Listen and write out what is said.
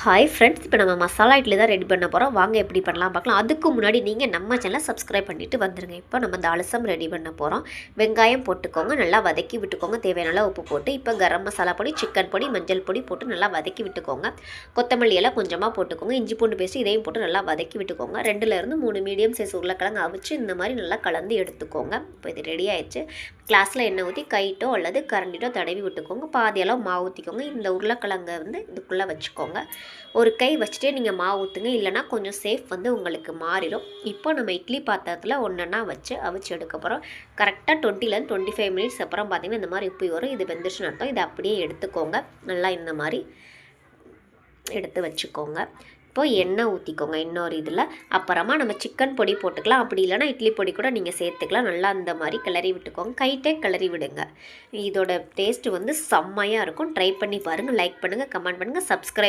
Hi friends, இப்போ நம்ம மசாலா இட்லி தான் ரெடி பண்ண போகிறோம். வாங்க எப்படி பண்ணலாம் பார்க்கலாம். அதுக்கு முன்னாடி நீங்கள் நம்ம சேனலை சப்ஸ்கிரைப் பண்ணிவிட்டு வந்துடுங்க. இப்போ நம்ம தால்சம் ரெடி பண்ண போகிறோம். வெங்காயம் போட்டுக்கோங்க, நல்லா வதக்கி விட்டுக்கோங்க. தேவையான உப்பு போட்டு இப்போ கரம் மசாலா பொடி, சிக்கன் பொடி, மஞ்சள் பொடி போட்டு நல்லா வதக்கி விட்டுக்கோங்க. கொத்தமல்லி எல்லாம் கொஞ்சமாக போட்டுக்கோங்க. இஞ்சி பூண்டு பேஸ்ட் இதையும் போட்டு நல்லா வதக்கி விட்டுக்கோங்க. 2-3 மீடியம் சைஸ் உருளைக்கிழங்கு அவிச்சு இந்த மாதிரி நல்லா கலந்து எடுத்துக்கோங்க. இப்போ இது ரெடி ஆயிடுச்சு. கிளாஸில் எண்ணெய் ஊற்றி கைட்டோ அல்லது கரண்டிட்டோ தடவி விட்டுக்கோங்க. பாதியளவு மாவு ஊற்றிக்கோங்க. இந்த உருளைக்கிழங்கை இதுக்குள்ளே வச்சுக்கோங்க. ஒரு கை வச்சுட்டே நீங்கள் மாவு ஊற்றுங்க, இல்லைனா கொஞ்சம் சேஃப் உங்களுக்கு மாறிடும். இப்போ நம்ம இட்லி பாத்திரத்தில் ஒன்றா வச்சு அவிச்சு எடுக்க போகிறோம். கரெக்டாக 20-25 மினிட்ஸ் அப்புறம் பார்த்திங்கன்னா இந்த மாதிரி உப்பி வரும். இது வெந்துருச்சுன்னு அர்த்தம். இதை அப்படியே எடுத்துக்கோங்க. நல்லா இந்த மாதிரி எடுத்து வச்சுக்கோங்க. இப்போ எண்ணெய் ஊற்றிக்கோங்க இன்னொரு இதில். அப்புறமா நம்ம சிக்கன் பொடி போட்டுக்கலாம். அப்படி இல்லைனா இட்லி பொடி கூட நீங்கள் சேர்த்துக்கலாம். நல்லா அந்த மாதிரி கிளறி விட்டுக்கோங்க. கைட்டே கிளறி விடுங்க. இதோட டேஸ்ட்டு செம்மையாக இருக்கும். ட்ரை பண்ணி பாருங்கள். லைக் பண்ணுங்கள், கமெண்ட் பண்ணுங்கள், சப்ஸ்கிரைப்